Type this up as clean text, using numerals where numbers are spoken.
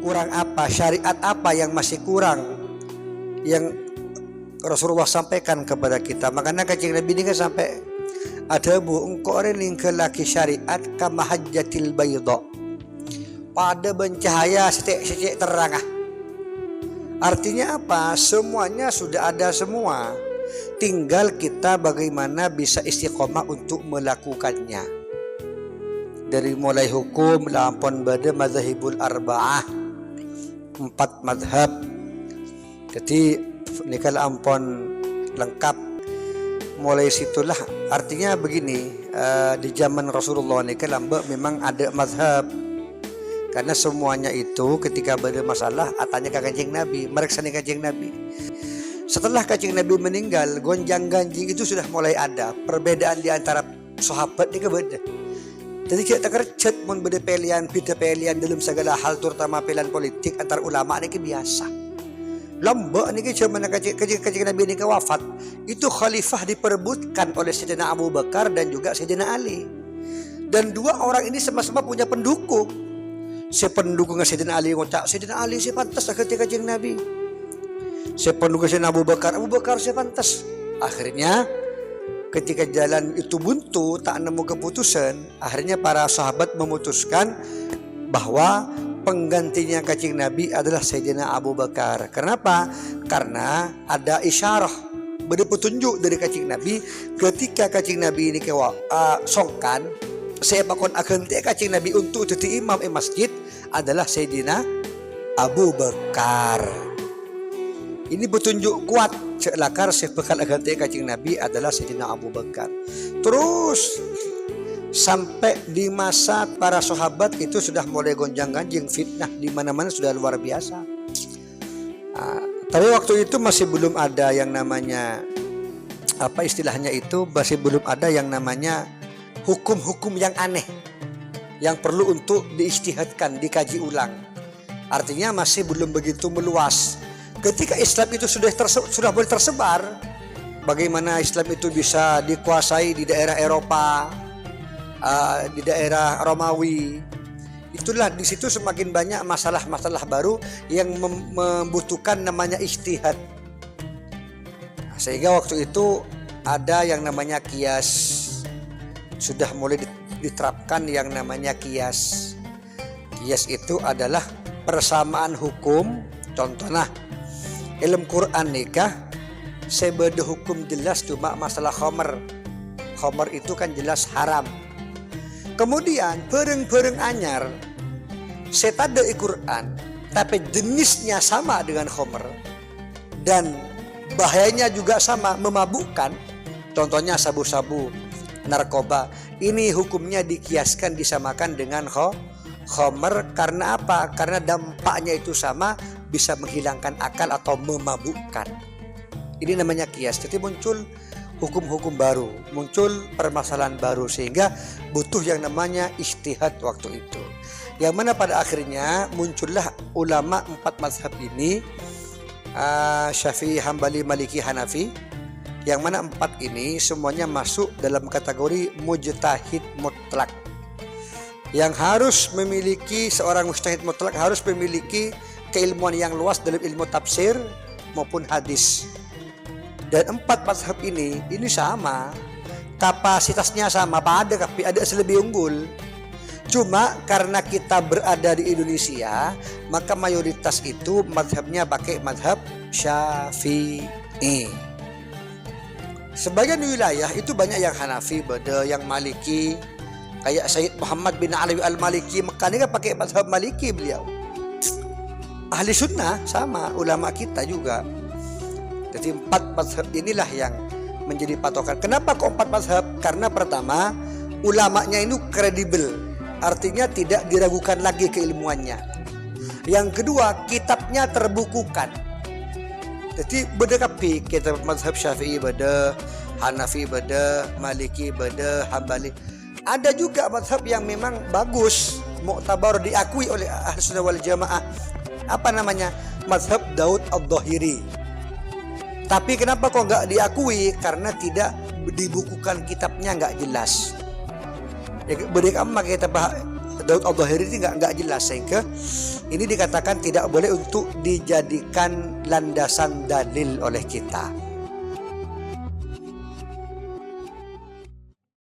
kurang apa, syariat apa yang masih kurang yang Rasulullah sampaikan kepada kita. Makanya Kanjeng Nabi ini kan sampai ada bu engkau rening ke laki syariat kama hajjatil bayda, pada bencahaya setik terang. Artinya apa? Semuanya sudah ada semua. Tinggal kita bagaimana bisa istiqomah untuk melakukannya. Dari mulai hukum lampon bada mazhabul arba'ah, 4 mazhab. Jadi nikah ampon lengkap. Mulai situlah artinya begini, di zaman Rasulullah nikah lambak memang ada mazhab. Karena semuanya itu ketika bermasalah atanya ke Kanjeng Nabi, mereka nih Kanjeng Nabi. Setelah Kanjeng Nabi meninggal, gonjang-ganjing itu sudah mulai ada. Perbedaan di antara sahabat ini beda. Jadi kita kerjat mun beda pilihan, beda pilihan dalam segala hal, terutama pilihan politik antar ulama ini biasa. Lambak ini zaman Kanjeng Nabi ini wafat, itu khalifah diperebutkan oleh Sayyidina Abu Bakar dan juga Sayyidina Ali. Dan dua orang ini sama-sama punya pendukung. Si pendukung Sayyidina Ali ngocak, Sayyidina Ali si pantas ketika Kanjeng Nabi. Si pendukung Sayyidina Abu Bakar si pantas. Akhirnya ketika jalan itu buntu, tak nemu keputusan, akhirnya para sahabat memutuskan bahwa penggantinya Kanjeng Nabi adalah Sayyidina Abu Bakar. Kenapa? Karena ada isyarah, beri petunjuk dari Kanjeng Nabi ketika Kanjeng Nabi ini songkan saya bakon akan Kanjeng Nabi untuk jadi imam masjid adalah Sayyidina Abu Bakar. Ini petunjuk kuat selakar saya bakal akan Kanjeng Nabi adalah Sayyidina Abu Bakar. Terus sampai di masa para sahabat itu sudah mulai gonjang-ganjing, fitnah di mana-mana sudah luar biasa. Tapi waktu itu masih belum ada yang namanya apa istilahnya itu, masih belum ada yang namanya hukum-hukum yang aneh yang perlu untuk diijtihadkan, dikaji ulang. Artinya masih belum begitu meluas. Ketika Islam itu sudah boleh tersebar, bagaimana Islam itu bisa dikuasai di daerah Eropa, di daerah Romawi. Itulah di situ semakin banyak masalah-masalah baru yang membutuhkan namanya ijtihad. Sehingga waktu itu ada yang namanya qiyas. Sudah mulai diterapkan yang namanya qiyas. Qiyas itu adalah persamaan hukum. Contohnya ilmu Quran nikah sebeda hukum jelas cuma masalah khamar. Khamar itu kan jelas haram. Kemudian bareng-bareng anyar setada Quran tapi jenisnya sama dengan khamar dan bahayanya juga sama, memabukkan. Contohnya sabu-sabu, narkoba. Ini hukumnya dikiaskan, disamakan dengan khamar. Karena apa? Karena dampaknya itu sama, bisa menghilangkan akal atau memabukkan. Ini namanya kias. Jadi muncul hukum-hukum baru, muncul permasalahan baru, sehingga butuh yang namanya ijtihad waktu itu. Yang mana pada akhirnya muncullah ulama 4 mazhab ini, Syafi'i, Hambali, Maliki, Hanafi. Yang mana 4 ini semuanya masuk dalam kategori mujtahid mutlak. Yang harus memiliki, seorang mujtahid mutlak harus memiliki keilmuan yang luas dalam ilmu tafsir maupun hadis. Dan 4 mazhab ini sama, kapasitasnya sama, tapi ada selebih unggul. Cuma karena kita berada di Indonesia, maka mayoritas itu mazhabnya pakai mazhab Syafi'i. Sebagian wilayah itu banyak yang Hanafi, beda yang Maliki. Kayak Sayyid Muhammad bin Alawi al-Maliki, Mekah ini kan pakai mazhab Maliki beliau. Ahli sunnah sama, ulama kita juga. Jadi 4 mazhab inilah yang menjadi patokan. Kenapa kok 4 mazhab? Karena pertama, ulamanya itu kredibel, artinya tidak diragukan lagi keilmuannya. Yang kedua, kitabnya terbukukan. Jadi beda kapi kitab mazhab Syafi'i beda, Hanafi beda, Maliki beda, Hambali. Ada juga mazhab yang memang bagus, muktabar, diakui oleh Ahli Sunnah wal Jamaah. Apa namanya? Mazhab Daud Al-Dhahiri. Tapi kenapa kok nggak diakui? Karena tidak dibukukan kitabnya, nggak jelas. Beri kamu kita Daud Al-Dhahiri ini nggak jelas, sehingga ini dikatakan tidak boleh untuk dijadikan landasan dalil oleh kita.